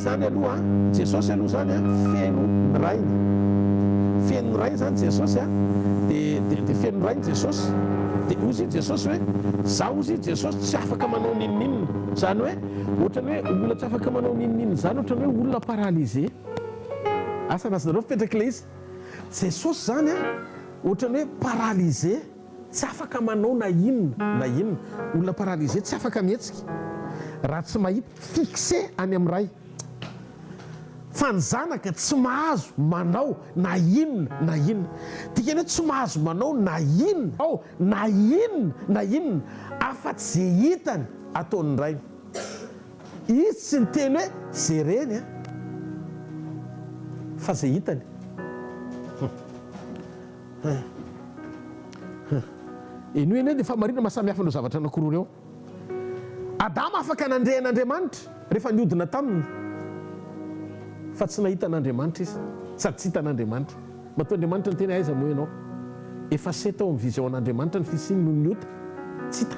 zany aloha Jesosy aloha zany feno rainy feno rainy zany Jesosy de feno rainy Jesosy de ozy Jesosy hoe za ozy Jesosy tsy afaka manao ninninina zany hoe ohatrany hoe olona tsy afaka manao ninninina zany ohatrany hoe olona paralysé asa nazanareo fipetraka le izy Jesosy zany ohatrany hoe paralysé tsy afaka manao na inona olona paralysé tsy afaka mihetsika raha tsy mahita fixé any amin'ny ray fa ny zanaka tsy mahazo manao na inona dikany hoe tsy mahazo manao na inona afa-tsy zay hitany ataony ray izy tsy ny teny hoe zay reny fa zay hitany ino eny hoe fa marina mahasamihafa no zavatra anankiroa reo Adama afaka nandrehan'Andriamanitra rehefa niodina taminy fa tsy nahita an'Andriamanitra izy sady tsy hitan'Andriamanitra matoa Andriamanitra ny teny aiza moa ianao efa se tao amin'ny vision an'Andriamanitra ny fisiny no ny ota tsy hita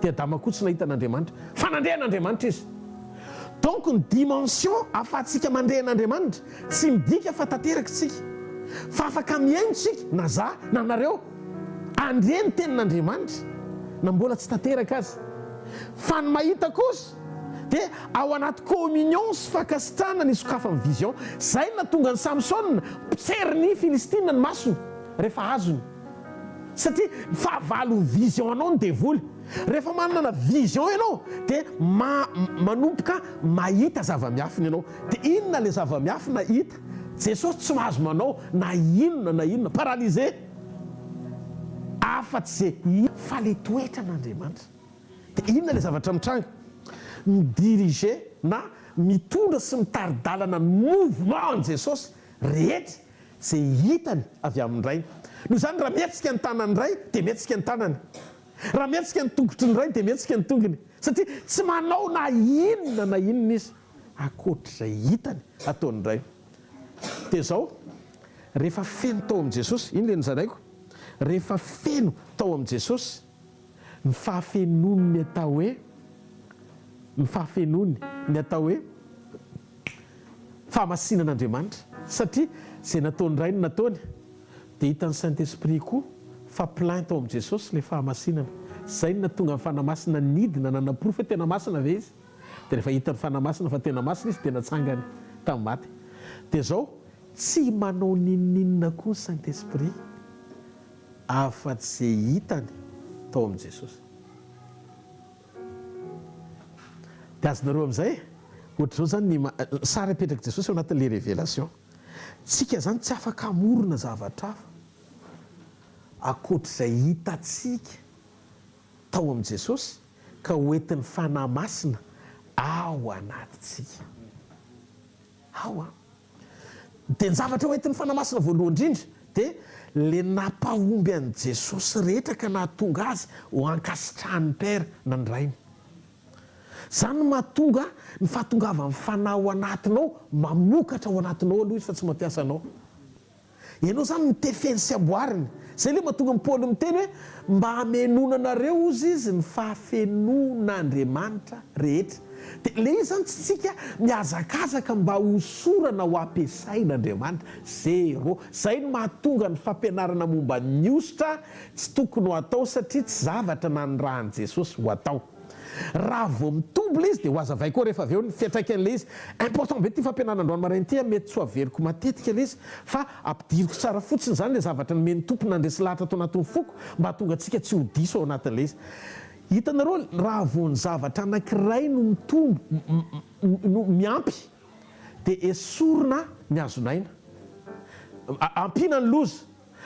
dia Adama koa tsy nahita an'Andriamanitra fa nandrehan'Andriamanitra izy donc ny dimension afahantsika mandreha an'Andriamanitra tsy midika fa tanteraka tsika fa afaka miaintsika na za na nareo andre ny tenin'Andriamanitra na mbola tsy tanteraka azy fa ny mahita kosa dia ao anaty communion sy fakasitrana ny sokafa amin'ny vision zay na tonga ny Samson pitsery ny Filistina ny masony rehefa azony satria fahavalo vision anao ny devoly rehefa manana vision ianao dia manompoka mahita zava-miafina ianao dia inona le zava-miafina hita Jesosy tsy mahazo manao na inona paralysé afa-tsy zay fa le toetra n'Andriamanitra dia inona le zavatra mitranga midirige na mitondra sy mitaridalana mouvement an Jesosy rehetra zay hitany avy amin'ny ray noho zany raha mihetsika ny tanany ray dia mihetsika ny tanany raha mihetsika ny tongotry ny ray dia mihetsika ny tongony satria tsy manao na inona izy akoatr'izay hitany ataony ray dia zao rehefa feno tao amin'i Jesosy ino le nyzanaiko rehefa feno tao amin'i Jesosy ny fahafenony ny atao hoe fahamasinan'Andriamanitra satria zay nataony ray no nataony dia hitan'ny Saint-Esprit koa fa plein tao amin'i Jesosy le fahamasinana zay no natonga ny fanamasina nidina nanaporofo hoe tena masina ve izy dia rehefa hitan'ny fanamasina fa tena masina izy dia natsangany tamin'ny maty dia zao tsy manao ninninina koa ny Saint-Esprit afa-tsy zay hitany tao amin'i Jesosy dia azonareo amin'izay ohatr'izao zany ny sara hipetraka Jesosy ao anatin'le révélation tsika zany tsy afaka amorona zavatra hafa akoatr'izay hitatsika tao amin'i Jesosy ka hoentin'ny fanamasina ao anatitsika dia ny zavatra hoentin'ny fanamasina voalohany indrindra dia le nampahomby an'i Jesosy rehetra ka nahatonga azy ho ankasitrahan'ny Père na ny rainy zany mahatonga ny fahatongavany fanahy ao anatinao mamokatra ao anatinao aloha izy fa tsy mampiasa anao ianao zany mitefeny sy amboariny zay le mahatonga ny Paoly miteny hoe mba hamenonanareo ozy izy ny fahafenon'Andriamanitra rehetra dia le izy zany tsy tsika miazakazaka mba hosorana ho ampiasain'Andriamanitra zero zay no mahatonga ny fampianarana momba ny osotra tsy tokony ho atao satria tsy zavatra nanirahan'i Jesosy ho atao raha vao mitombo le izy dia ho azavay koa rehefa avy eo ny fiantraikan'le izy important be ty fampianarana androany marainy ty mety tsy ho averiko matetika le izy fa ampidiriko tsara fotsiny zany le zavatra nomeny tompony nandresy lahatra atao anatin'ny foko mba hatonga antsika tsy ho diso ao anatin'le izy hitanareo raha vao ny zavatra anankiray no mitombo no miampy dia esorina ny azonaina ampiana ny loza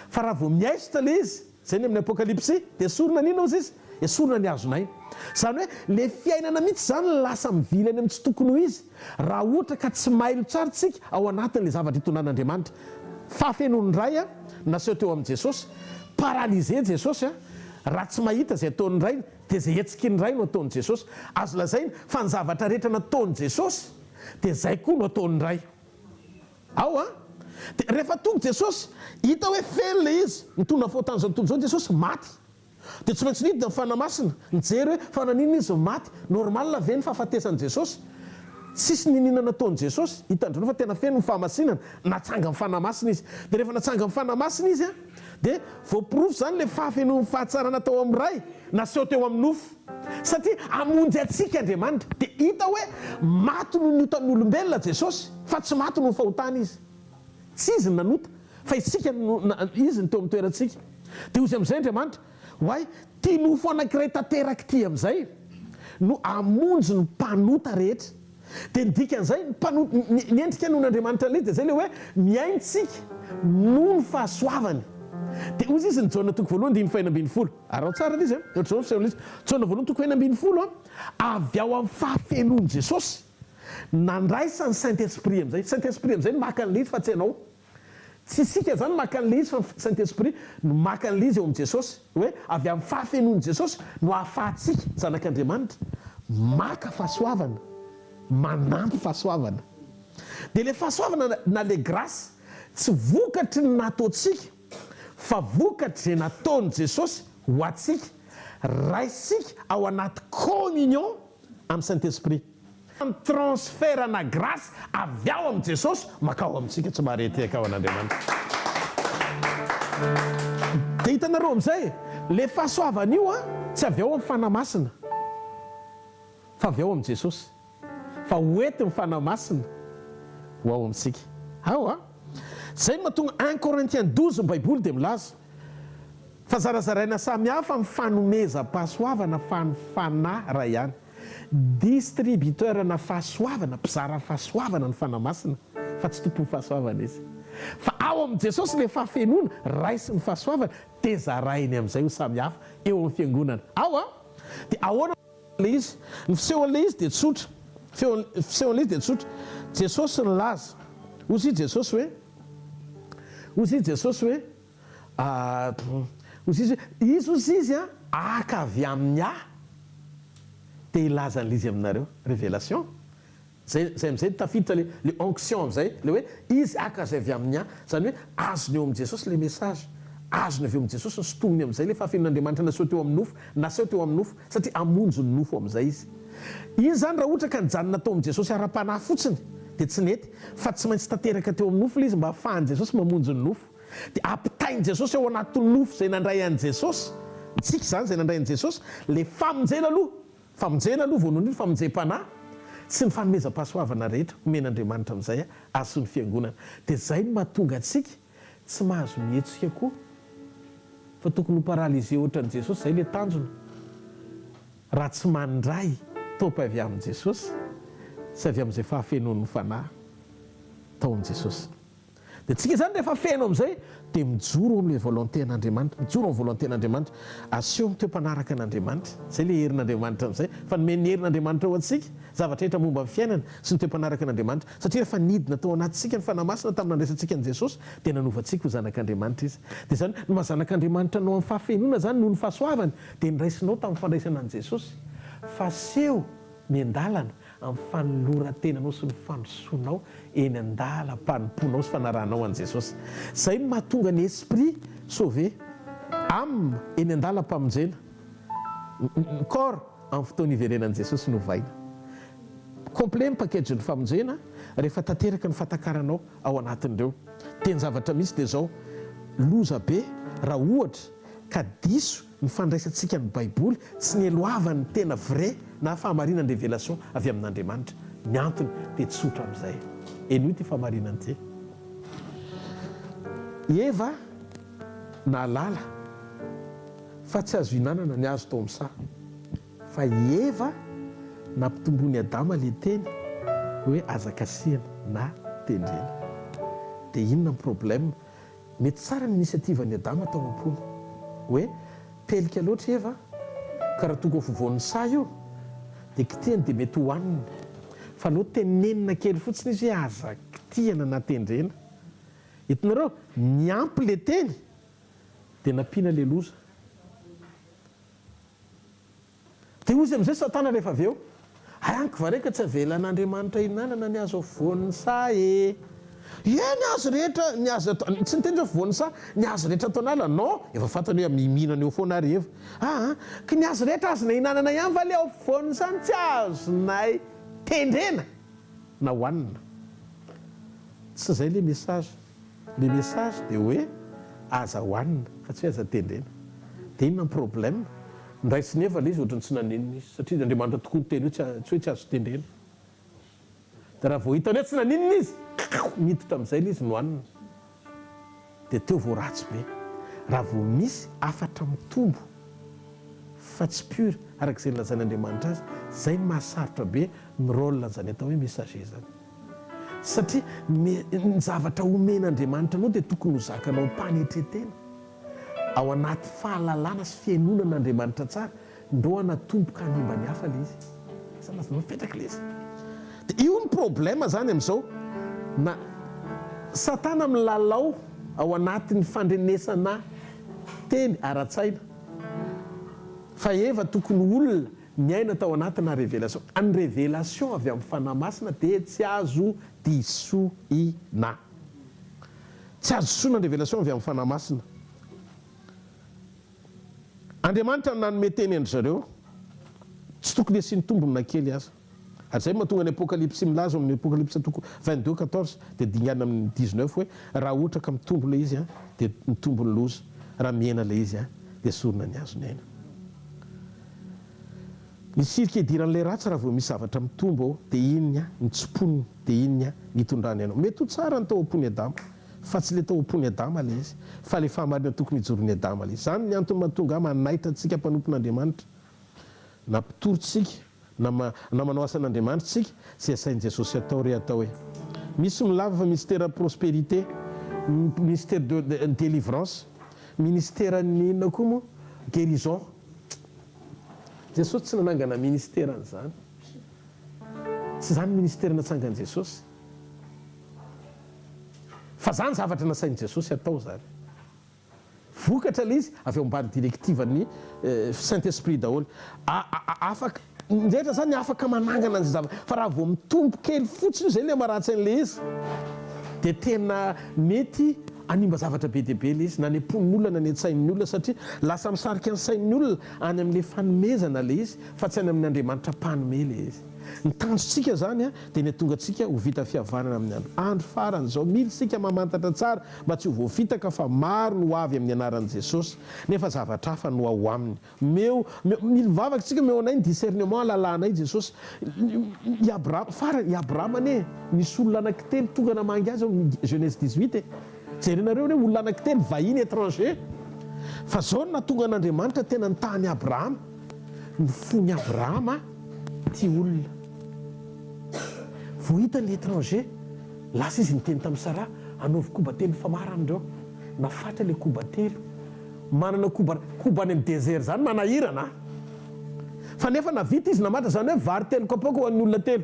fa raha vao miaisitra le izy zay ny amin'ny apokalypsy dia esorina nina ozy izy esorina ny azonaina zany hoe le fiainana mihitsy zany lasa mivily any amin'ny tsy tokony ho izy raha ohatra ka tsy mailo tsara tsika ao anatin'le zavatra hitonan'Andriamanitra fahafenony ray naseho teo amin'i Jesosy paralysé Jesosy raha tsy mahita zay ataony ray dia zay hetsiky ny ray no ataony Jesosy azo lazaina fa ny zavatra rehetra nataony Jesosy dia zay koa no ataony ray dia rehefa tonga Jesosy hita hoe feno le izy mitondra fahotan'izao tontolo zao Jesosy maty dia tsy maintsy nidina ny fanamasina nijery hoe fa nanina izy maty normal ve ny fahafatesan'i Jesosy tsisy ninina nataon'i Jesosy, hitandreo fa tena feno ny fahamasinana, natsanga amin'ny fanamasina izy. Dia rehefa natsanga amin'ny fanamasina izy a, dia voaporofo zany le fahafenoan'ny fahatsarana tao amin'ny ray naseho teo amin'ny nofo. Satria amonjy atsika Andriamanitra, dia hita hoe maty no niotan'olombelona Jesosy, fa tsy maty no fahotana izy. Tsy izy ny nanota, fa isika izy ny teo amin'ny toerantsika. Dia ozy amin'izay Andriamanitra, hoay tia nofo anankiray tanteraky ty amin'izay no amonjy ny mpanota rehetra. Dia nidikan'izay ny endrika non'Andriamanitra le dia zay le hoe miaintsika noho ny fahasoavany. Dia ozy izy ny jaona toko voalohany 5:20. Arao tsara izy ohatr'izao fisehoana izy. Jaona voalohany toko 5:20 avy ao amin'ny fahafenoan'i Jesosy nandraisany Saint-Esprit amin'izay. Saint-Esprit amin'izay no maka an'ilay izy fa tsy ianao. Tsy isika zany maka an'ilay izy fa Saint-Esprit no maka an'ilay izy eo amin'ny Jesosy. Hoe avy amin'ny fahafenoan'i Jesosy no ahafahantsika zanak'Andriamanitra maka fahasoavana, manampy fahasoavana. Dia le fahasoavana na le grâce tsy vokatry ny nataontsika, fa vokatry izay nataon'i Jesosy ho atsika, raisika ao anaty communion amin'ny Saint-Esprit. Ny transferana grâce avy ao amin'ny Jesosy makao amintsika, tsy marety akao an'Andriamanitra. Dia hitanareo amin'izay le fahasoavana io a tsy avy ao amin'ny fanamasina, fa avy ao amin'ny Jesosy. Fa hoety ny fanamasina ho ao amintsika. Ao a zay no mahatonga 1 Corinthiens 12 Baiboly dia milaza fa zarazaraina samy hafa amin'ny fanomezam-pahasoavana fa ny fanahy ray ihany. Distributeur na fahasoavana, mpizara fahasoavana ny fanamasina, fa tsy tompon'ny fahasoavana izy. Fa ao amin'ny Jesosy le fahafenoana raisy ny fahasoavana dia zarainy amin'izay ho samy hafa eo amin'ny fiangonana. Ao a dia ahoana le izy, ny fisehoan'le izy dia tsotra. Fisehoan'le izy dia tsotra. Jesosy ny laza. Ozy Jesosy hoe izy a aka avy amin'ny a dia ilazan'le izy aminareo. Révélation zay amin'izay tafiditra le onction amin'izay le hoe izy aka zay avy amin'ny a, zany hoe azony eo amin'ny Jesosy le message, azony avy eo amin'ny Jesosy ny sotominy amin'izay le fahafenon'Andriamanitra naseho teo amin'ny nofo, naseho teo amin'ny nofo satria amonjy ny nofo amin'izay izy. Iny zany raha ohatra ka nijanona tao amin'ny Jesosy ara-panahy fotsiny dia tsy nety, fa tsy maintsy tanteraka teo amin'ny nofo le izy mba ahafahan'i Jesosy mamonjy ny nofo. Dia ampitain'i Jesosy ao anatin'ny nofo zay nandray an'i Jesosy, tsika zany zay nandray an'i Jesosy, le famonjena aloha voanoiny famonjem-panahy sy ny fanomezam-pahasoavana rehetra omen'Andriamanitra amin'izay azo ny fiangonana. Dia zay no mahatonga antsika tsy mahazo mihetsika koa fa tokony ho paralysé ohatran'i Jesosy. Zay le tanjona raha tsy mandray taopy avy amin'i Jesosy sy avy amin'izay fahafenoan'ny fanahy tao amin'i Jesosy. Dia tsika zany rehefa feno amin'izay dia mijoro amin'ilay volontén'Andriamanitra, mijoro amin'ny volontén'Andriamanitra, aseho amin'ny toe-panaraka an'Andriamanitra. Zay le herin'Andriamanitra amin'izay, fa nomeny herin'Andriamanitra ao antsika zavatra rehetra momba ny fiainana sy ny toe-panaraka an'Andriamanitra. Satria rehefa nidina tao anatintsika ny fanamasina tamin'ny nandraisantsika an'i Jesosy dia nanovantsika ho zanak'Andriamanitra izy. Dia zany no mahazanak'Andriamanitra anao amin'ny fahafenoana zany noho ny fahasoavany dia niraisinao tamin'ny fandraisana an'i Jesosy. Faseho miandalana amin'ny fanoloran-tenanao sy ny fandrosoanao eny an-dalam-panomponao sy fanaranao an'i Jesosy. Zay no mahatonga ny esprit sauvé âme eny an-dalam-pamonjena, corps amin'ny fotoana iverenan'i Jesosy no vaina. Complet ny package ny famonjena rehefa tanteraka ny fatakaranao ao anatin'ireo. Teny zavatra misy dia zao, loza be raha ohatra ka diso ny fandraisantsika ny Baiboly tsy ny eloavany tena vrai na fahamarinany révélation avy amin'Andriamanitra. Ny antony dia tsotra amin'izay. Eny io ty fahamarinany ty. Eva nalala fa tsy azo hinanana ny azo tao amin'ny saha, fa Eva nampitombony Adama le teny hoe azakasiana na tendrena. Dia inona ny problème? Mety tsara ny initiative-ny Adama tao am-pony hoe pelika loatra Eva ka raha tonga ho fovoan'ny saha io dia kitihany dia mety hohaniny, fa aleo tenenina kely fotsiny izy hoe aza kitihana na tendrena. Hitanareo ny ampy le teny dia nampiana le loza. Dia ozy amin'izay Satana rehefa avy eo, anky vareka tsy avelan'Andriamanitra hinanana ny azo voan'ny saha e. Ny azo rehetra, ny azo tsy niteny hoe voan'ny saha, ny azo rehetra ataonala non, efa fantany hoe mihinana eo foana ary Eva. Ka ny azo rehetra azonay hinanana ihany va le ao voan'ny saha tsy azonay tendrena. na hoanina. Tsy zay le message dia hoe aza hoanina fa tsy hoe aza tendrena. Dia inona ny problème? Ndraisy nefa le izy ohatrany tsy naninona izy satria Andriamanitra tokoa ny teny hoe tsy hoe tsy azo tendrena. Dia raha vao hitany hoe tsy naninona izy miditra amin'izay le izy nohanina. Dia teo vao ratsy be. Raha vao misy afatra mitombo fa tsy pure arak'izay nolazain'Andriamanitra azy, zay ny mahasarotra be ny rôle zany atao hoe messager zany. Satria ny zavatra omen'Andriamanitra anao dia tokony ho zakanao mpanetretena ao anaty fahalalana sy fiainonan'Andriamanitra tsara, ndoana tomboka hanimba ny hafa le izy. Sa lazanao mipetraka le izy. Dia io ny problème zany amin'izao, na Satana milalao ao anatin'ny fandrenesana teny ara-tsaina, fa eva tokony olona miaina tao anatina révélation. Any révélation avy amin'ny fanahy masina dia tsy azo disoina. Tsy azo disoina ny révélation avy amin'ny fanahy masina. Andriamanitra nanome teny endry zareo, tsy tokony asiany tombony na kely aza. Ary zay mahatonga ny apokalypsy milaza amin'ny apokalypse 22:14 dia dingana amin'ny 19 hoe raha ohatra ka mitombo le izy dia mitombo ny loza, raha miaina le izy dia sorona ny azo ny aina. Misirika idiran'ilay ratsy raha vao misy zavatra mitombo ao dia inona ny tsimponiny, dia inona ny itondrany ianao. Mety ho tsara ny tao am-pony Adama, fa tsy le tao am-pony Adama le izy, fa le fahamarina tokony hijoron'ny Adama le izy. Zany ny antony mahatonga manaitra antsika mpanompon'Andriamanitra, na mpitorontsika na manao asan'Andriamanitra tsika, sy asain'i Jesosy atao rehatao hoe misy milava fa ministère prospérité, ministère de délivrance, ministère ny inona koa moa guérison. Jesosy tsy nanangana ministère an'izany, tsy zany ministère natsangan'i Jesosy, fa zany zavatra nasain'i Jesosy atao zany. Vokatra le izy avy ao ambany directive-ny Saint-Esprit daholo. Afaka ndrehetra zany afaka manangana an'izay zavatra, fa raha vao mitombo kely fotsiny zay le maharatsy an'le izy dia tena mety animba zavatra be dia be le izy, na ny amponin'olona na ny an-tsain'ny olona, satria lasa misarika ny sain'ny olona any amin'le fanomezana le izy fa tsy any amin'ny Andriamanitra mpanome le izy. Ny tanjontsika zany dia ny tonga antsika ho vita fihavanana amin'ny andro farany zao. Mila isika mamantatra tsara mba tsy ho voafitaka fa maro no avy amin'ny anaran'i Jesosy, nefa zavatra hafa no ao aminy. Mila mivavaka tsika meo anay ny discernement lalànay Jesosy. I Abraham ane nisy olona anankitelo tonga namangy azy ao Genèse 18 jerenareo hoe olona anankitelo vahiny étranger, fa zao no natonga an'Andriamanitra tena nitany Abraham, ny fony Abraham ty olona. Vao hitany étranger, lasa izy niteny tamin'ny Sara, anaovy koba telo famarandreo, nafatra le koba telo, manana koba any amin'ny désert zany manahirana, fa nefa navita izy namatra zany hoe vary telo kapoko ho an'ny olona telo.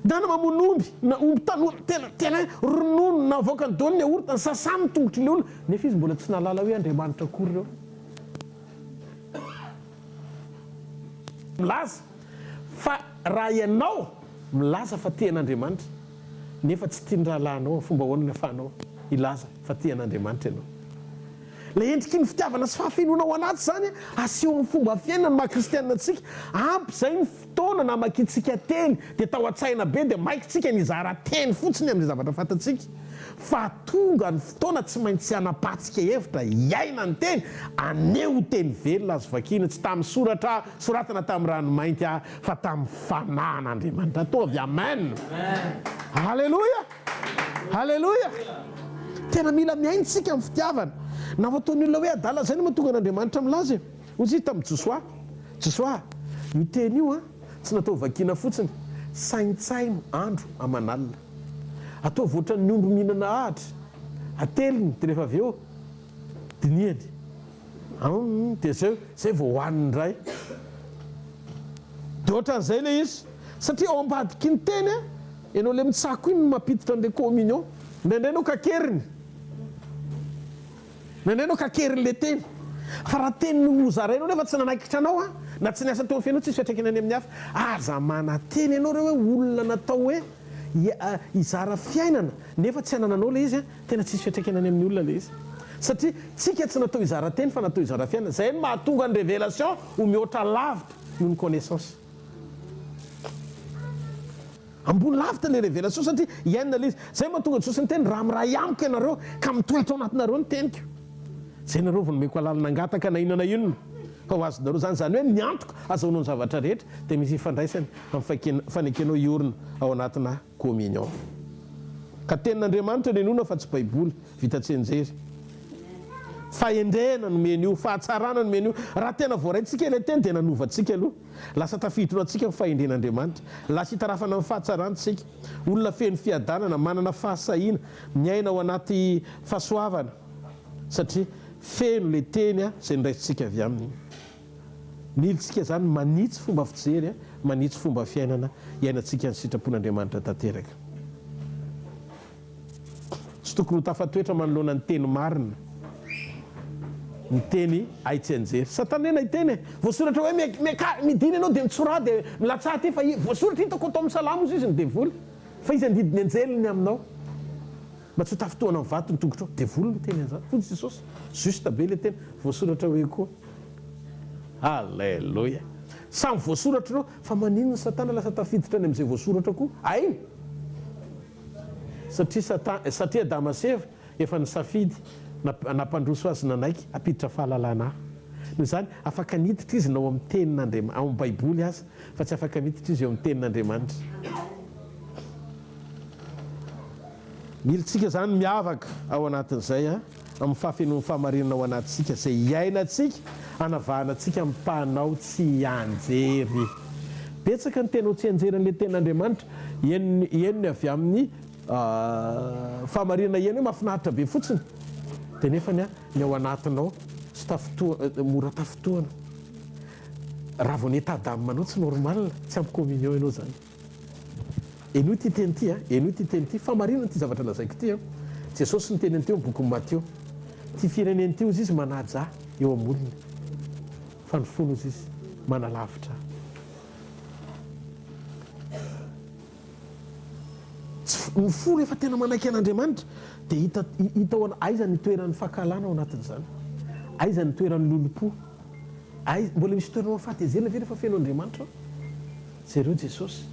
Dana mamon'omby na omby tanora tena ronono na avoaka ny daony ny aorita ny sasany ny tongotry le olona, nefa izy mbola tsy nalala hoe Andriamanitra akory reo. Milaza fa raha ianao milaza fa tean'Andriamanitra nefa tsy tian-dralanao, fomba ahoana ny afahanao ilaza fa tean'Andriamanitra ianao. Le endriky ny fitiavana sy fahafiloana ao anaty zany aseho amin'ny fomba fiainana ny maha-kristianina antsika. Ampy zay ny fotoana namakiantsika teny dia tao an-tsaina be dia maikintsika nizara teny fotsiny amin'ny zavatra fantatsika, fa tonga ny fotoana tsy maintsy hanapatsika hevitra iaina ny teny, aneo teny velona azo vakiana, tsy tamin'ny soratana tamin'ny ranomainty fa tamin'ny fanan'Andriamanitra. Ataovy amen. Halleluja, halleluja. Tena mila miaintsika amin'ny fitiavana. Na ataony olona hoe adala zay no mahatonga an'Andriamanitra milaza. Ozy tamin'ny Josoa io teny io tsy natao vakiana fotsiny, saintsaino andro amanalina, atao voatra ny omby mihinana ahatra, ateliny dia rehefa avy eo diniany dia zay vao hohaniny ray. Dia ohatran'izay le izy, satria ao ambadiky ny teny ianao le mitsako iny no mampiditra an'le communion, indraindray anao kakeriny, indraindray anao kakeriny le teny, fa raha teny no zarainao nefa tsy nanaikitra anao na tsy niasa teo fiainao, tsisy fiatraikana any amin'ny hafa. Aza manateny ianao reo hoe olona natao hoe hizara fiainana nefa tsy hanananao le izy tena tsisy fiatraikana any amin'ny olona le izy, satria tsika tsy natao hizara teny fa natao hizara fiainana. Zay no mahatonga ny révélation ho mihoatra lavitra noho ny connaissance. ambony lavitra le révélation satria iainina le izy zay mahatonga jesosy ny teny raha miray amiko ianareo ka mitoetra ao anatinareo ny teniko zay nareo vao nomeko alalina angataka na inona inona fa ho azonareo zany hoe miantoka azahoanao ny zavatra rehetra dia misy ifandraisany amin'ny fanekenao iorina ao anatina communion ka tenin'Andriamanitra nenona fa tsy baiboly vita tsenjery fahendrena nomeny io fahatsarana nomeny io raha tena voaraintsika ilay teny dia nanovantsika aloha lasa tafiditra antsika fahendren'Andriamanitra lasa hitarafana amin'ny fahatsarantsika olona feno fiadanana manana fahasahiana miaina ao anaty fahasoavana satria feno le teny zay niraisitsika avy aminy militsika zany manitsy fomba fijery manitsy fomba fiainana iainantsika ny sitrapon'Andriamanitra tanteraka tsy tokony ho tafatoetra manoloana ny teny marina ny teny aitsy anjery satana ena iteny voasoratra hoe midiny ianao dia mitsora dia milatsaha ty fa voasoratra hitako atao amin'ny salamo izy izy ny devoly fa izy andidiny anjeliny aminao mba tsy ho tafitohana amin'ny vato ny tongotra devoly no teny an'izany fony Jesosy juste be le teny voasoratra hoe koa alleloia samy voasoratra reo fa manino ny satana lasa tafiditra any amin'izay voasoratra koa aina satria Adama sy Eva efa nisafidy nampandroso azy nanaiky apiditra fahalalana noho izany afaka niditra izy nao amin'ny tenin'Andriamanitra ao amin'ny Baiboly azy fa tsy afaka miditra izy eo amin'ny tenin'Andriamanitra militsika zany miavaka ao anatin'izay amin'ny fahafenoan'ny fahamarinana ao anatsika zay iainantsika anavahanantsika amin'ny mpanao tsy anjery betsaka ny tenao tsy anjery an'ilay tenin'Andriamanitra enony avy amin'ny fahamarinana iany hoe mahafinaritra be fotsiny dia nefany ny ao anatinao tsy mora tafitohana raha vao netadamy manao tsy normal tsy ampy communion ianao zany enoy ty teny ty fahamarinana ty zavatra lazaiko ty Jesosy ny teny teo boky Matteo ty fireneny teo izy manaja eo amin'olona fa ny fono izy manalavitra ny fo rehefa tena manaiky an'Andriamanitra dia hita aiza ny toeran'ny fahakalana ao anatin'izany aiza ny toeran'ny lolopo mbola misy toerana mahafatezerina ve rehefa feno Andriamanitra zareo Jesosy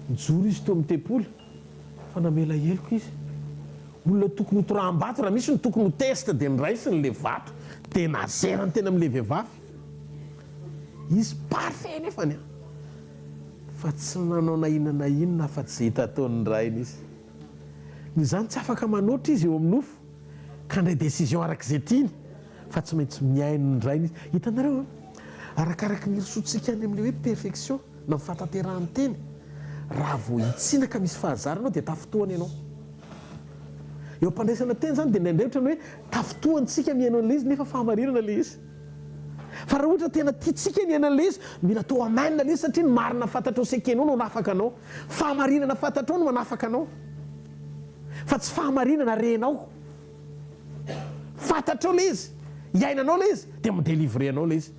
mijoro izy teo amin'ny tempoly fa namela heloko izy olona tokony ho toram-bato raha misy ny tokony ho testa dia niraisiny le vato dia nazerany tena amin'le vehivavy izy parfait nefany fa tsy nanao na inona fa tsy hita ataon'ny rainy izy ny zany tsy afaka manoatra izy eo amin'ny nofo ka ndray décision arak'izay tiany fa tsy maintsy miaino ny rainy izy hitanareo arakaraka ny risotsika any amin'le hoe perfection na mifatanterahany teny raha vao hitsinaka misy fahazarana dia tafitohana ianao eo ampandraisana teny zany dia ndraindray ohatra ny hoe tafitohantsika miaino an'le izy nefa fahamarinana le izy fa raha ohatra tena tiatsika ny ainan'le izy mila tao amainina le izy satria ny marina fantatrao sekenao no manafaka anao fahamarinana fantatrao no manafaka anao fa tsy fahamarinana renao fantatrao le izy iainanao le izy dia midelivre anao le izy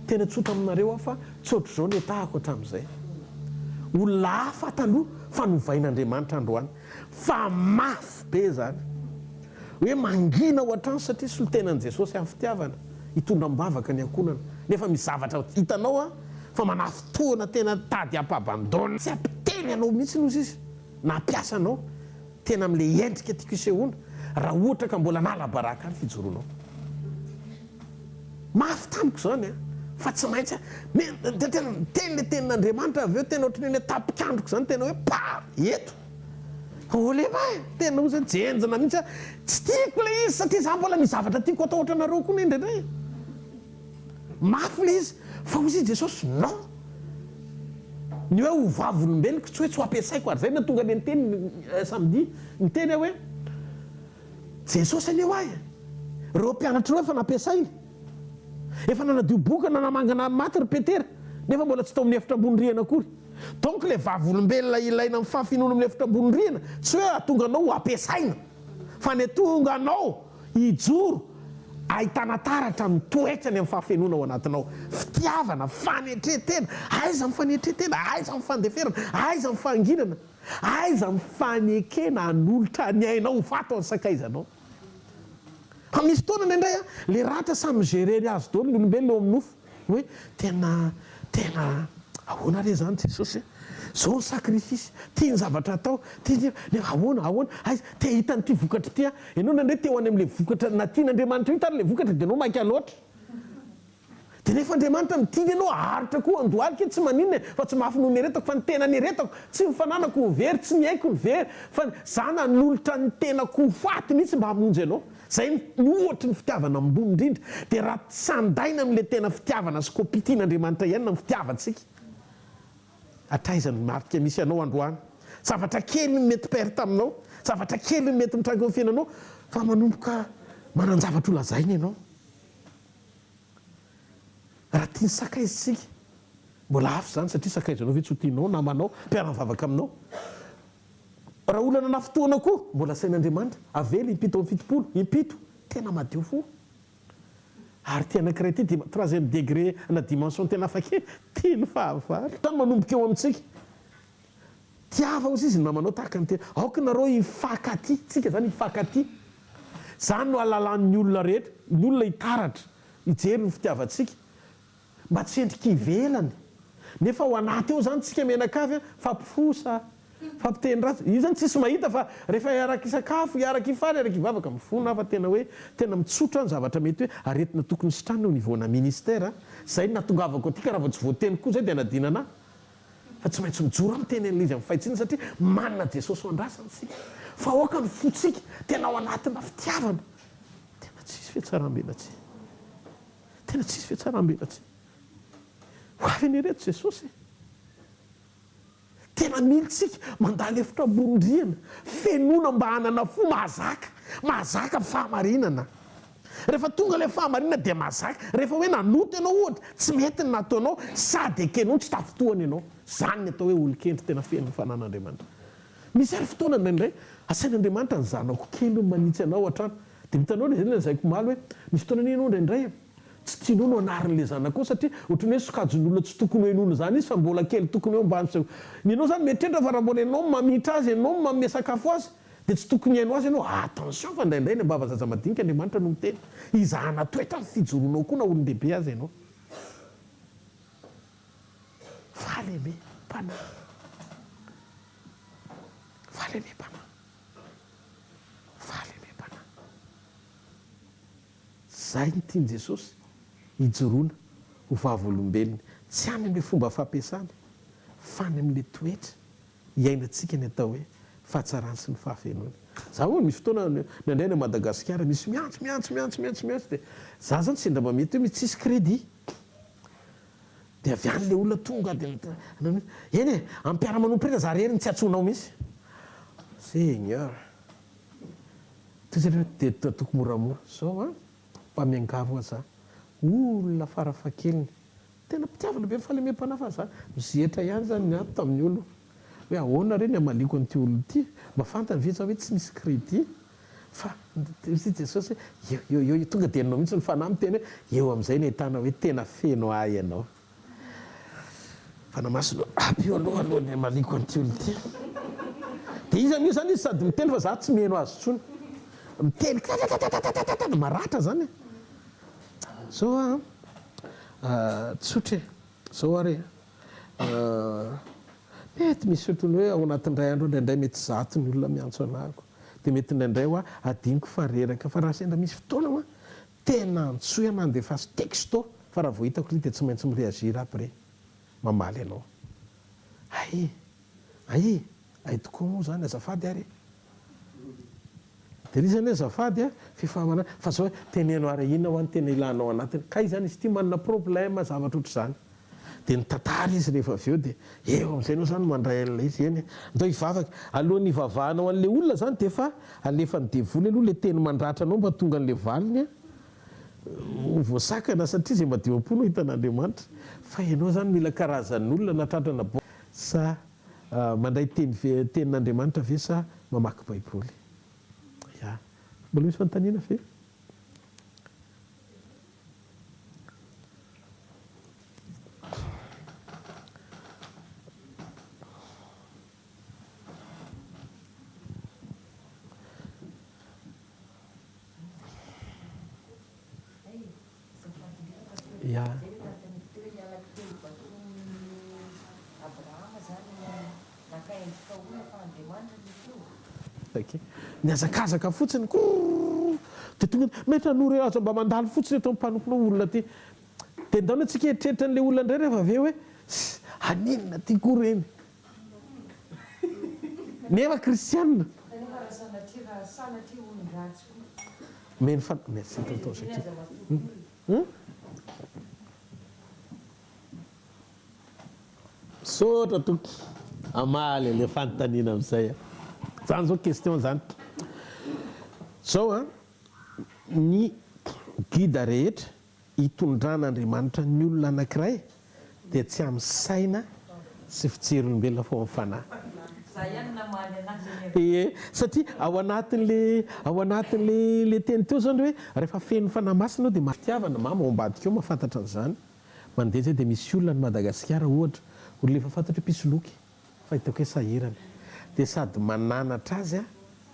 tena tsotra aminareo fa tsotro zao ny atahako hatramin'izay olona hafa taloha fa novain'Andriamanitra androany fa mafy be zany hoe mangina ao an-trano satria solotenan'i Jesosy amin'ny fitiavana hitondra mbavaka ny ankonana nefa misy zavatra hitanao fa manafitoana tena tady ampabandona tsy ampiteny anao mihitsy nozy izy na ampiasa anao tena amin'le endrika tiako isehoana raha ohatra ka mbola nalabaraka any fijoroanao mafy tamiko zany fa tsy maintsy tena teny le tenin'Andriamanitra avy eo tena ohatrany hoe tapikandroko zany tena hoe pa eto olema tena ho zany jenjana mihitsy tsy tiako le izy satria za mbola misy zavatra tiako atao ohatra nareo koa nendrindray mafy le izy fa hozy Jesosy non ny hoe ho vavolombeloko tsy hoe tsy ho ampiasaiko ary zay na tonga le niteny samedi niteny hoe Jesosy aneo ahy reo mpianatra reo efa nampiasainy efa nanadio boka nanamangana maty ry Petera nefa mbola tsy tao amin'ny efitra ambony rihana akory donc le vavolombelona ilaina amin'ny fahafinoana amin'ny efitra ambony rihana tsy hoe atonga anao ho ampiasaina fa ny tonga anao hijoro ahitana taratra mitoetrany amin'ny fahafenoana ao anatinao fitiavana fanetretena aiza amin'ny fanetretena aiza amin'ny fandeferana aiza amin'ny fanginana aiza amin'ny fanekena anolotra ny ainao ho fato ny sakaizanao fa misy taona indray le ratra samy gérery azy daholo ny olombelona eo amin'ny nofo hoe tena ahoana re zany Jesosy zao ny sakrifisy tia ny zavatra atao ahoana aizy te hitan'ity vokatra tya ianao nandray teo any am'le vokatra na tian'Andriamanitra io tary le vokatra dia anao maika loatra dia nefa Andriamanitra mitingy ianao aharitra koa andohalika tsy maninona fa tsy mafy no nieretako fa ny tena nieretako tsy mifananako ny very tsy miaiko ny very fa zana nolotra ny tenako ho faty mihitsy mba hamonjy ianao zay ny ohatry ny fitiavana ambony indrindra dia raha sandaina amin'le tena fitiavana sy kopitian'Andriamanitra ihany na fitiavantsika atraizany marika misy anao androany zavatra kely mety perte aminao zavatra kely mety mitrango amin'ny fiainanao fa manomboka manan-javatra ho lazaina ianao raha tia ny sakaizitsika mbola afo zany satria sakaizanao ve tsy ho tianao namanao mpiara-mivavaka aminao raha olana na fotoana koa mbola sain'Andriamanitra avely impito amin'ny fitopolo impito tena madio fo ary ty anankiray ty troisième degré na dimension tena afakely tia ny fahavalo tany manomboka eo amintsika tiava ozy izy namanao tahaka ny tena aoka nareo hifankaty tsika zany hifankaty zany no alalan'ny olona rehetra ny olona hitaratra hijery ny fitiavatsika mba tsy endrika ivelany nefa ho anaty eo zany tsika menakavy fampifosa fampiteny ratsy io zany tsisy mahita fa rehefa iaraka isakafo iaraka ifaly iaraka ivavaka mifona fa tena hoe tena mitsotra ny zavatra mety hoe aretina tokony sitrany au niveau na ministère zay natongavako aty ka raha vao tsy voateny koa zay dia nadinana fa tsy maintsy mijoro amiteny an'ilay izy amin'ny fahitsiana satria manana Jesosy ho andrasany sika fa oaka ny fotsika tena ao anatina fitiavana tena tsisy fiatsaram-belatsy tena tsisy fiatsaram-belatsy ho avy anereto Jesosy tena militsika mandala efitra bondriana fenona mba hanana fo mahazaka fahamarinana rehefa tonga ilay fahamarinana dia mahazaka rehefa hoe nanoto ianao ohatra tsy mety ny nataonao sady ekenao tsy tafotohana ianao zany ny atao hoe olon-kendry tena feno ny fanan'Andriamanitra misy ary fotoana indraindray asain'Andriamanitra ny zanako kely manitsy anao hatrany dia mitanao zay ny zaiko maly hoe misy fotoana ny ianao indraindray tsy tianao no anarin'le zanako satria ohatrany hoe sokajin'olona tsy tokony ho en'olona zany izy fa mbola kely tokony hoe mbany ianao zany metrendra fa raha mbola ianao mamitra azy ianao manome sakafo azy dia tsy tokony hainao azy ianao attention fa indraindray ny mbava zaza madinika Andriamanitra no miteny izahana toetra ny fijoroanao koa na olon-dehibe azy ianao valeme mpana valeme mpana valeme mpana zay ny tiany Jesosy hijoroana ho vavolombelony tsy any amin'le fomba fampiasany fa ny amin'le toetra hiainantsika ny atao hoe fahatsarany sy ny fahafenona za hoe misy fotoana nandray ny Madagasikara misy miantso dia za zany tsy ndra mamety hoe misy tsisy crédit dia avy any le olona tonga dia eny e ampiara-manomprena za rery ny tsy atsonao misy Seigneur dia toko moramora zao a mpamiangavo aza olona farafakeliny tena mpitiavana be fahalemem-panafa za mizehatra ihany zany ny ato tamin'ny olo hoe ahoana reny amaliko an'ity olo ity mba fantany ve za hoe tsy misy crédit fa sy Jesosy eo tonga dia anao mihitsy ny fanahy miteny hoe eo amin'izay ny ahitana hoe tena feno ahy ianao fa namasino aby io aloha ny amaliko an'ity olo ity dia izy amin'io zany izy sady miteny fa za tsy miheno azy tsony miteny maratra zany zao tsotra zao ary mety misy otrany hoe ao anatin'ndray andro indraindray mety zato ny olona miantso anahako dia mety indraindray hoa adiniko fareraka fa raha sendra misy fotoana hoa tena antsoy anany dia fasy texto fa raha vao hitako li dia tsy maintsy mireagir après mamaly ianao ai tokoa moa zany azafady ary dia ry zany azafady a fifahamana fa zao hoe teneno ary inona ho any tena ilanao anatiny ka izy zany izy ty manana problème zavatra ohatr' zany dia nitantara izy rehefa avy eo dia eo amin'izay anao zany mandray an'ilay izy eny ndao hivavaka alohan'ny hivavahanao an'le olona zany dia efa alefa ny devoly aloha le teny mandratra anao mba tonga an'le valiny a voasakana satria zay madio am-pony hitan'Andriamanitra fa ianao zany mila karazan'olona natratrana sa mandray tenin'Andriamanitra ve sa mamaky Baiboly mbola misy fanontaniana ve miazakazaka fotsiny de tonga mety hanoro azo mba mandalo fotsiny eto mpanomponao olona ty de ndao antsika eritreritran'le olona indray rehefa avy eo hoe aninona ty koa reny nefa kristianina meny fa merci tonton Jacques sotra toky amaly le fanontaniana amin'izay zany zao question zany zao a ny guide rehetra hitondran'Andriamanitra ny olona anankiray dia tsy amin'ny saina sy fijeryolombelona fo mifanahy satria ao anatin'le teny teo zany hoe rehefa feno fanamasina dia mafitiavana mama ao ambadika eo mahafantatra an'izany mandeha zay dia misy olona ny Madagasikara ohatra olo efa fantatra hoe pisoloky fahitako hoe sahirana dia sady mananatra azy a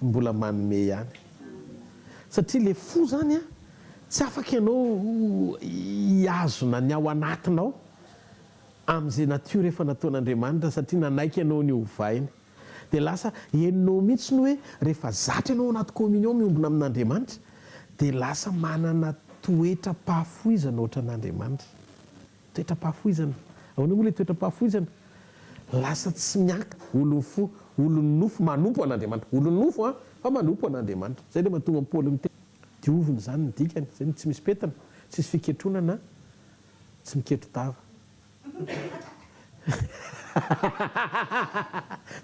mbola manome ihany satria le fo zany a tsy afaka ianao hiazona ny ao anatinao amin'izay natiora efa nataon'Andriamanitra satria nanaiky ianao ny ovainy dia lasa heninao mihitsy ny hoe rehefa zatra ianao anaty communion miombona amin'Andriamanitra dia lasa manana toetra-pahafoizana ohatra n'Andriamanitra toetra-pahafoizana ahoana moa le toetra-pahafoizana lasa tsy mianka olony fo olony nofo manompo an'Andriamanitra olony nofo a fa manompo an'Andriamanitra zay le mahatonga ny Paoly miteny dioviny zany ny dikany zay tsy misy petana tsy misy fiketronana tsy miketro tava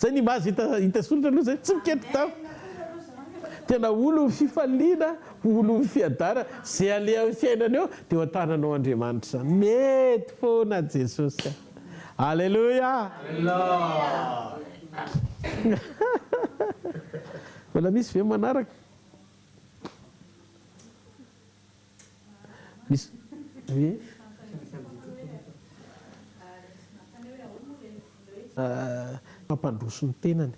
zay ny mazy hita soratra aloha zay tsy miketro tava tena olo fifaliana olo fiadara zay alea amin'ny fiainana eo dia ho atananao Andriamanitra zany mety foana Jesosy alleluia mbola misy ve manaraka misy ve mampandroso ny tenany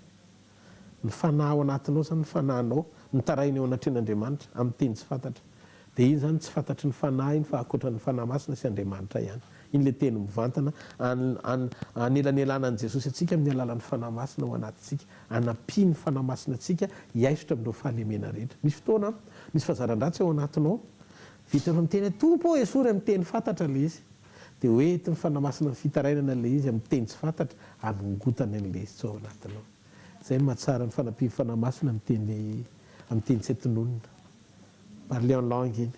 ny fanahy ao anatinao zany ny fanahinao mitarainy eo anatren'Andriamanitra amin'ny teny tsy fantatra dia iny zany tsy fantatry ny fanahy iny fa akoatran'ny fanahy masina sy Andriamanitra ihany iny le teny mivantana anelanelana an' Jesosy atsika amin'ny alalan'ny fanahy masina ao anatintsika anampy ny fanahy masina atsika hiaisotra amin'ireo fahalemena rehetra misy fotoana misy fahazaran-dratsy ao anatinao vita efa miteny tompo esory amin'ny teny fantatra le izy dia hoety ny fanahy masina ny fitarainana le izy amin'ny teny tsy fantatra anongotana an'le izy tsy ao anatinao zay ny mahatsara ny fanampy fanahy masina amin'ny teny tsy hatononona parler en langue iny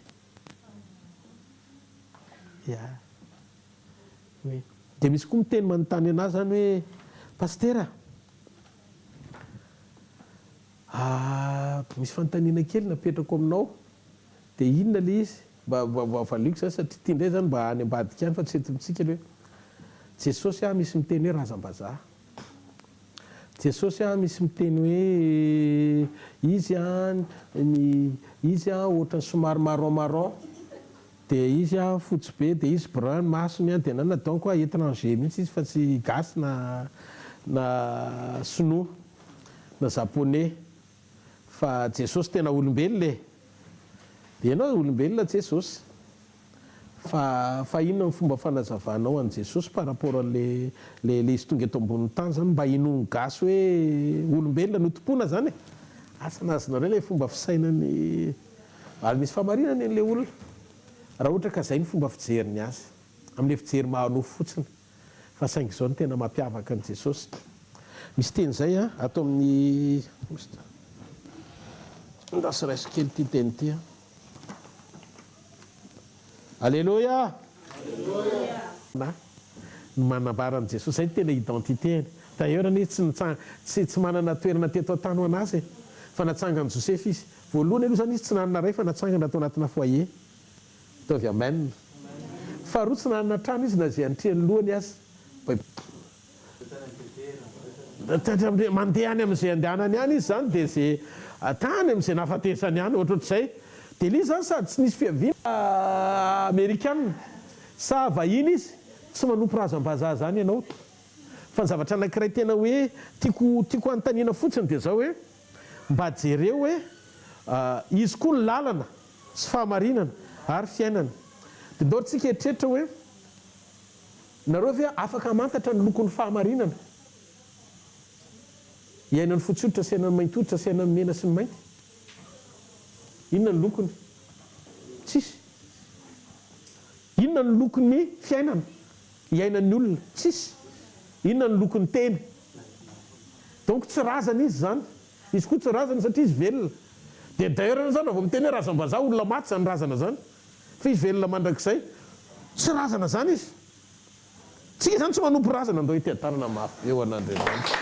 dia misy koa miteny manontany anazy zany hoe pastera misy fanontaniana kely napetrako aminao dia inona le izy mba valiko zany satria tia indray zany mba any ambadika any fa tsy etomitsika le hoe Jesosy misy miteny hoe razam-bazaha Jesosy misy miteny hoe izy ohatrany somary marron dia izy fotsy be dia izy brun masony dia na donc étranger mihitsy izy fa tsy gasy na sinoa na japonais fa Jesosy tena olombelona dia ianao olombelona Jesosy fa inona ny fomba fanazavanao an' Jesosy par rapport an'le izy tonga eto ambonin'ny tany zany mba inony gasy hoe olombelona notompoana zany asanazonao re le fomba fisainany ary misy fahamarinana an'le olona raha ohatra ka zay ny fomba fijeriny azy amin'le fijery mahanofo fotsiny fa saingy izao ny tena mampiavaka an' Jesosy misy teny zay atao amin'ny ndasiraisy kely ty teny ty alleluia ny manambaran' Jesosy zay tena identitény d'ailleurs ny tsy manana toerana teto an-tany ho anazy fa natsangany Joseph izy voalohany aloha zany izy tsy nanana ray fa natsangana atao anatina foyer taovy amen faharoa tsy nanana trano izy na zay antreny lohany azy mandeha any amin'izay andehanany any izy zany dia zay tany amin'izay nahafatesany any ohatrohatr'izay dia li zany sady tsy nisy fiaviana amerikana sa vahiny izy tsy manompo razam-bazaha zany ianao fa ny zavatra anankiray tena hoe tiako anontaniana fotsiny dia zao hoe mba jereo hoe izy koa ny lalana sy fahamarinana ary fiainana dia ndao tsika eritreritra hoe nareo ve afaka mantatra ny lokon'ny fahamarinana iainany fotsyotra sy iainany maintotra sy iainany mena sy ny mainty. Inona ny lokony? Tsisy. Inona ny lokon'ny fiainana? Iainan'ny olona? Tsisy. Inona ny lokon'ny teny? Donc tsy razana izy zany. Izy koa tsy razana satria izy velona. Dia d'ailleurs zany vao miteny hoe razam-bazaha olona maty zany razana zany. Fa izy velona mandrakizay. Tsy razana zany izy. Tsika zany tsy manompo razana andao iteatarana mafy eo an'Andriamanitra.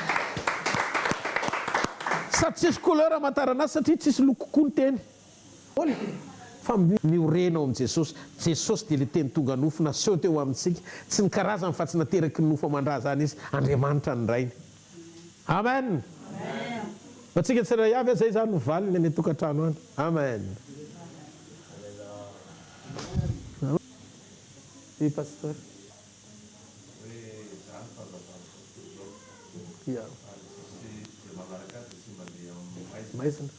Sady tsisy couleur amantarana azy satria tsisy loko koa ny teny. Fa miorena ao amin'i Jesosy. Jesosy dia le teny tonga nofo naseho teo amintsika. Tsy ny karazany fa tsy nateraky ny nofo amandra zany izy. Andriamanitra ny rainy. Amen. Atsika tsiray avy zay zany valiny any tokantrano any. Amen. Oui, pasteur. Yeah. Maizina.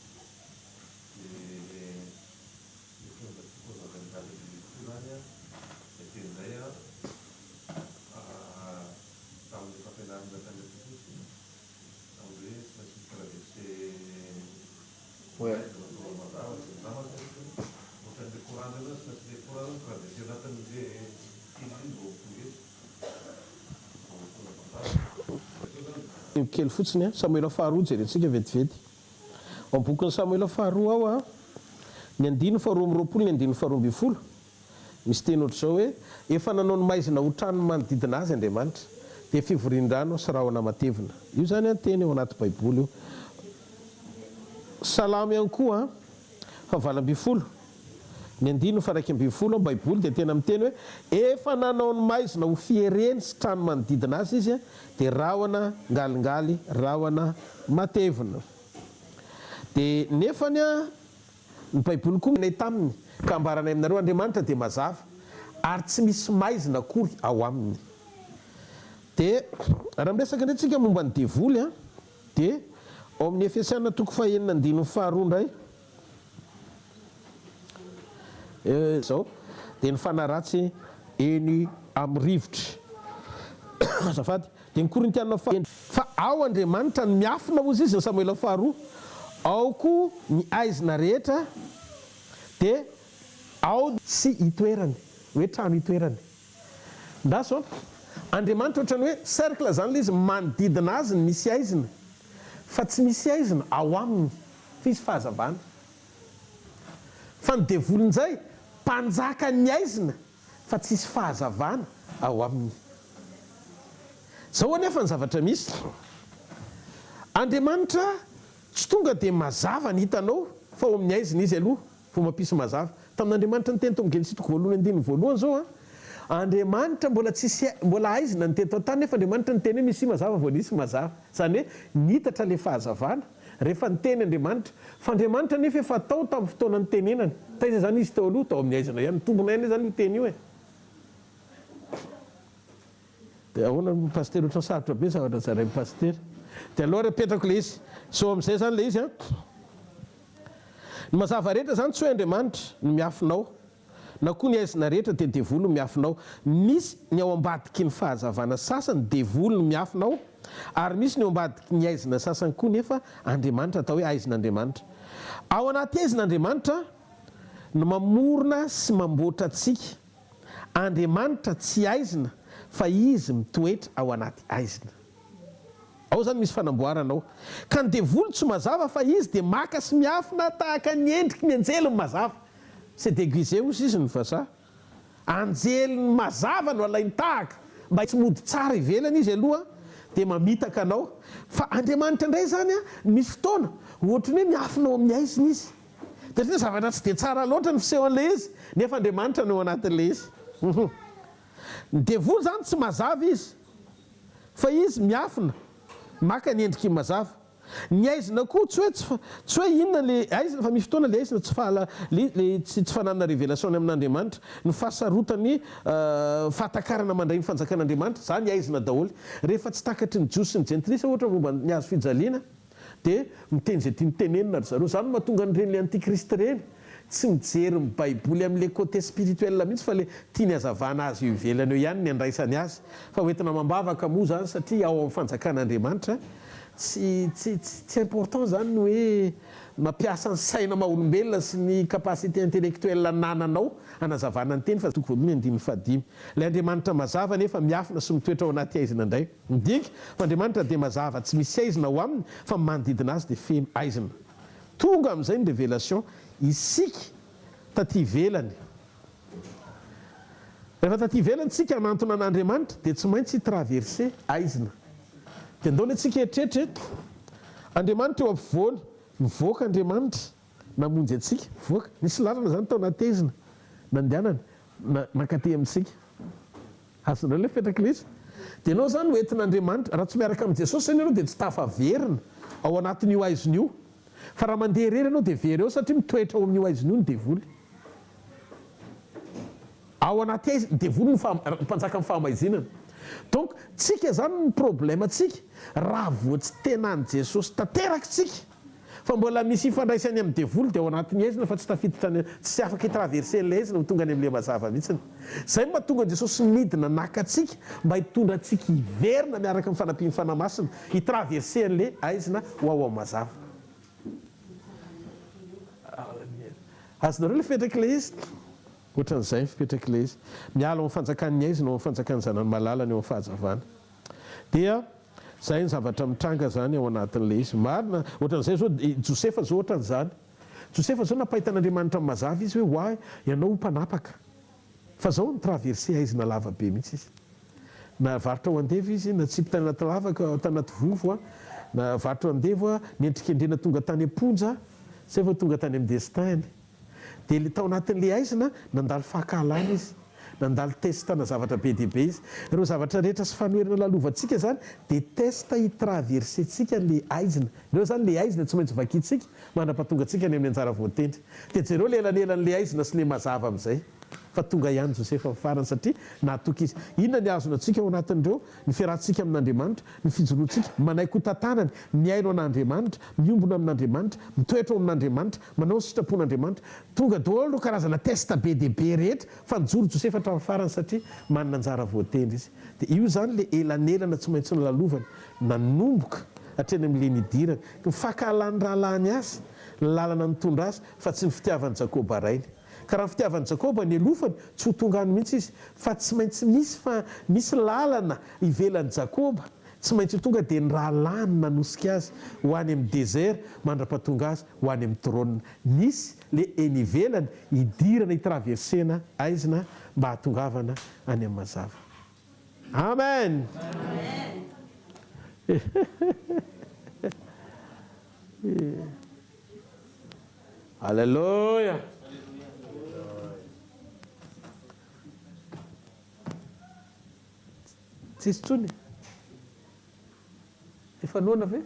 Ouais. Kely fotsiny Samuela faharoa jerentsika vetivety. Ao bokin'ny Samuela faharoa ao a ny 9:20 ny 9:20 misy teny ohatr'izao hoe efa nanao ny maizina ho trano manodidina azy Andriamanitra dia fivorian-drano sy rahona matevina. Io zany teny ao anaty Baiboly io. Salamy ihany koa fa 20 ny 9:1 Baiboly dia tena miteny hoe efa nanao ny maizina ho fiereny sy trano manodidina azy izy dia rahona ngalingaly rahona matevina. Dia nefany ny Baiboly koa nay taminy ka ambaranay aminareo Andriamanitra dia mazava ary tsy misy maizina akory ao aminy. Dia raha miresaka ndray momba ny devoly dia ao amin'ny Efesiana 4:9 ndray zao dia ny fanaratsy eny amin'ny rivotra. Azafady dia ny Korintiana fa ao Andriamanitra ny miafina ozy izy ny Samuela faharoa ao koa ny aizina rehetra dia ao sy itoerany hoe trano itoerany. Ndaso Andriamanitra ohatrany hoe cercle zany le izy manodidina azy ny misy aizina fa tsy misy aizina ao aminy fa izy fahazavana. Fa ny devolon'izay mpanjaka ny aizina fa tsisy fahazavana ao aminy. Zao anefa ny zavatra misy Andriamanitra tsy tonga dia mazava ny hitanao fa ao amin'ny aizina izy aloha vao mampisy mazava. Tamin'Andriamanitra ny teny tao amin'ny Genesita 1:1 zao Andriamanitra mbola aizina ny teny tao tany nefa Andriamanitra ny teny hoe misy mazava vao nisy mazava. Zany hoe nitatra le fahazavana rehefa ny teny Andriamanitra. Fa Andriamanitra nefa efa tao tamin'ny fotoana ny tenenany. Taiza zany izy tao aloha tao amin'ny aizina ihany. Tombonay ane zany io teny io e. Dia ahoana ny pasteur ohatrany sarotra be zavatra zaray pasteur. Dia aloha repetrako le izy. So amin'izay zany le izy ny mazava rehetra zany tsy hoe Andriamanitra no miafinao na koa ny aizina rehetra dia devoly no miafinao. Misy ny ao ambadiky ny fahazavana sasany devoly no miafinao ary misy ny ao ambadiky ny aizina sasany koa nefa Andriamanitra atao hoe aizin'Andriamanitra. Ao anaty aizin'Andriamanitra no mamorona sy mamboatra antsika. Andriamanitra tsy aizina fa izy mitoetra ao anaty aizina. Ao zany misy fanamboarana ao. Ka ny devoly tsy mazava fa izy dia maka sy miafina tahaka ny endriky ny anjely ny mazava. C'est déguisé aussi izy ny vazaha. Anjely ny mazava no alainy tahaka mba tsy mody tsara ivelany izy aloha dia mamitaka anao. Fa Andriamanitra indray zany misy fotoana ohatrany hoe miafina ao amin'ny aizina izy. Dia tena zavatra tsy dia tsara loatra ny fisehon'le izy nefa Andriamanitra no anatin'le izy. Ny devoly zany tsy mazava izy fa izy miafina maka ny endriky mazava. Ny aizina koa tsy hoe inona le aizina fa misy fotoana le aizina tsy fananana révélation amin'Andriamanitra ny fahasarotany fahatakarana mandray ny fanjakan'Andriamanitra zany aizina daholo. Rehefa tsy takatry ny jiosy sy ny jentilisa ohatra momba ny hazo fijaliana dia miteny izay tia mitenenina ry zareo. Zany mahatonga n'ireny le antikristy reny tsy mijery ny Baiboly amin'le côté spirituel mihitsy fa le tia ny hazavana azy io ivelany eo ihany ny andraisany azy fa hoentina mambavaka moa zany satria ao amin'ny fanjakan'Andriamanitra tsy important zany ny hoe mampiasa ny saina maha-olombelona sy ny capacité intellectuelle nananao anazavana ny teny fa toko voalohany 5 lay Andriamanitra mazava nefa miafina sy mitoetra ao anaty aizina indray midika fa Andriamanitra dia mazava tsy misy aizina ho aminy fa manodidina azy dia feno aizina tonga amin'izay ny révélation isika taty ivelany rehefa taty ivelany tsika anantona an'Andriamanitra dia tsy maintsy traverser aizina dia ndao ny atsika eritreritry Andriamanitra eo ampovoany mivoaka Andriamanitra namonjy atsika mivoaka nisy lalana zany tao anaty aizina nandehanana nankaty amintsika azonareo le hvkl-mission dia ianao zany hoentin'Andriamanitra raha tsy miaraka amin'i Jesosy zany ianao dia tsy tafaverina ao anatin'io aizina io fa raha mandeha rery ianao dia very eo satria mitoetra ao amin'io aizina io ny devoly ao anaty aizina devoly mpanjaka amin'ny fahamaizinana donc tsika zany ny problème tsika raha voa tsy tenany Jesosy tanteraka tsika fa mbola misy ifandraisany amin'ny devoly dia ao anatin'ny aizina fa tsy tafiditra tsy afaka hitraverser l'ilay aizina ho tonga any amin'ilay mazava mihitsiny zay mba tonga Jesosy midina nakatsika mba hitondra atsika hiverina miaraka amin'ny fanampiny fanamasina hitraverser an'ilay aizina ho ao amin'ny mazava azonareo le hvkl-mission ohatran'izay hvkl-mission miala ao amin'ny fanjakan'ny aizina ao amin'ny fanjakan'ny zanany malalany eo amin'ny fahazavana dia zay ny zavatra mitranga zany ao anatin'ilay izy marina ohatran'izay zao Josefa zao ohatran'izany Josefa zao napahitan'Andriamanitra mazava izy hoe hoay ianao mpanapaka fa zao ny traverser aizina lava be mihitsy izy na varitra ho andeva izy na tsipy tany anaty lavaka tanaty vovo na varitra ho andeva niendrika endrena tonga tany amponja zay vao tonga tany amin'ny destin dia tao anatin'ilay aizina nandalo fahakalana izy nandalo testana zavatra be dia be izy ireo zavatra rehetra sy fanoherana lalovantsika zany dia testa hitraversentsika le aizina ireo zany le aizina tsy maintsy vakitsika manampatonga atsika any amin'ny anjara voatendry dia jereo le elanelan'le aizina sy le mazava amin'izay fa tonga ihany Josefa farany satria nahatoka izy inona ny azona antsika ao anatin'ireo ny fiarahantsika amin'Andriamanitra ny fijoroantsika manaiky ho tantanany miaino an'Andriamanitra miombona amin'Andriamanitra mitoetra ao amin'Andriamanitra manao ny sitrapon'Andriamanitra tonga daholo karazana testa be dia be rehetra fa nijoro Josefa hatramin'ny farany satria manana anjara voatendry izy dia io zany le elanelana tsy maintsy ny lalovany nanomboka hatreny amin'le nidirana ny fakahalany rahalany azy ny lalana nitondra azy fa tsy ny fitiavan'i Jakoba rainy ka raha ny fitiavan'i Jakoba ny elofany tsy ho tongany mihitsy izy fa tsy maintsy misy lalana ivelan'i Jakoba tsy maintsy tonga dia ny rahalany nanosika azy ho any amin'ny désert mandra-pahatonga azy ho any amin'ny trône nisy le eny ivelany hidirana hitraversena aizina mba hatongavana any amin'ny mazava amen alleluia tsisy tsony efa noana ve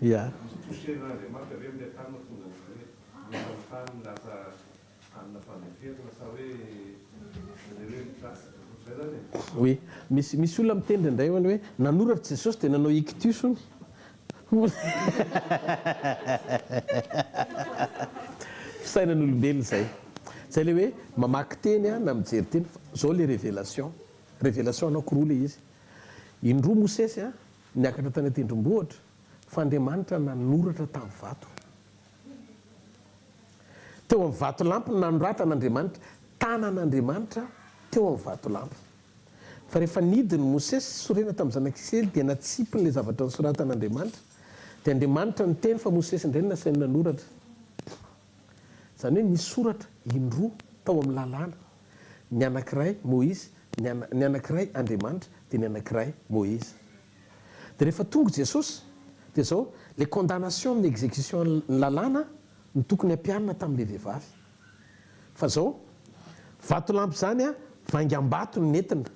Yeah. Oui, misy olona mitendry indray hoe nanoratra Jesosy dia nanao ictus ony fisainan'olombelona zay le hoe mamaky teny a na mijery teny zao le révélation anankoroa le izy indroa mosesy a niakatra tany an-tendrombohitra fa Andriamanitra nanoratra tamin'ny vato teo amin'ny vato lampy nanoratan'Andriamanitra tanan'Andriamanitra teo amin'ny vato lampy fa rehefa nidiny mosesy sorena tamin'ny zanak'Israely dia natsipiny le zavatra nisoratan'Andriamanitra dia Andriamanitra ny teny fa mosesy indray nasainy nanoratra zany hoe nisoratra indroa tao amin'ny lalàna ny anankiray Moïse ny anankiray Andriamanitra dia ny anankiray Moïse dia rehefa tonga Jesosy dia zao les condamnations amin'ny exécution ny lalàna no tokony ampianina tamin'ilay vehivavy fa zao vatolampy zany a vaingam-bato ny nentina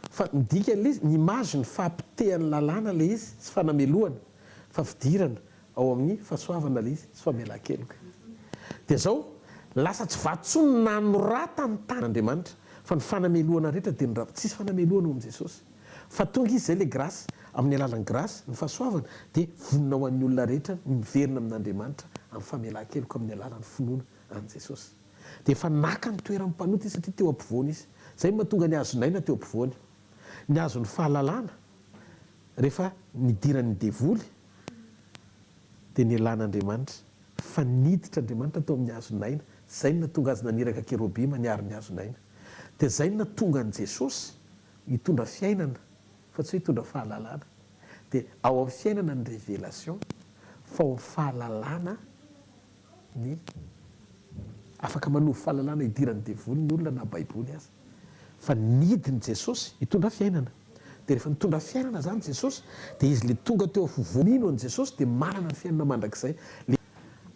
fa midika le izy ny image ny fahampitehan'ny lalàna le izy sy fanamelohana fa fidirana ao amin'ny fahasoavana le izy sy famelan-keloka dia zao lasa tsy vatsony nanorata ny tan'Andriamanitra fa ny fanamelohana rehetra dia ny tsisy fanamelohana ao amin'i Jesosy fa tonga izy zay le grâce amin'ny alalan'ny grâce ny fahasoavana dia vonona ho an'ny olona rehetra ny miverina amin'Andriamanitra amin'ny famelan-keloka amin'ny alalan'ny finoana an' Jesosy dia efa naka ny toeran'ny mpanota izy satria teo ampovoany izy zay mahatonga ny azonaina teo ampovoany ny azon'ny fahalalana rehefa nidiran'ny devoly dia ny alan'Andriamanitra fa niditra Andriamanitra tao amin'ny azonaina zay natonga azy naniraka kerobima niary ny azonaina dia zay natonga an' Jesosy hitondra fiainana fa tsy hoe hitondra fahalalana dia ao amin'ny fiainana ny révélation fa ao fahalalana ny afaka manovy fahalalana hidiran'ny devoly ny olona na baiboly azy fa nidiny Jesosy hitondra fiainana dia rehefa nitondra fiainana zany Jesosy dia izy le tonga teo fivonino an' Jesosy dia manana ny fiainana mandrakizay le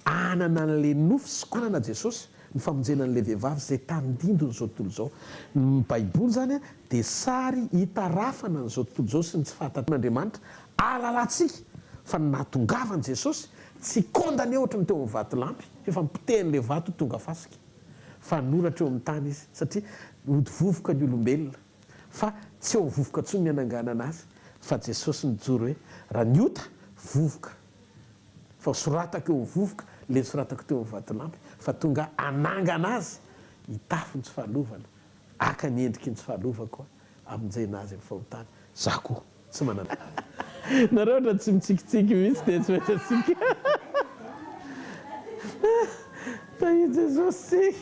anana n'le nofo sy konana Jesosy ny famonjena n'le vehivavy zay tandindony zao tontolo zao ny baiboly zany a dia sary hitarafana n'izao tontolo zao sy ny tsy fahatan'Andriamanitra alalantsika fa natongavany Jesosy tsy condamné ohatra ny teo amin'ny vatolampy efa mpitehan'le vato tonga fasika fa noratra eo amin'ny tany izy satria hodivovoka ny olombelona fa tsy eo amin'ny vovoka ntsony ny anangana anazy fa Jesosy nijoro hoe raha niota vovoka fa soratako eo amin'ny vovoka le soratako teo amin'ny vatolampy fa tonga anangana azy hitafy ny tsy fahalovana aka ny endriky ny tsy fahalova koa amin'izayna azy amin'ny fahotany za koa tsy manana nareo ohatra tsy mitsikitsiky mihitsy dia tsy maintsy atsika fa i Jesosy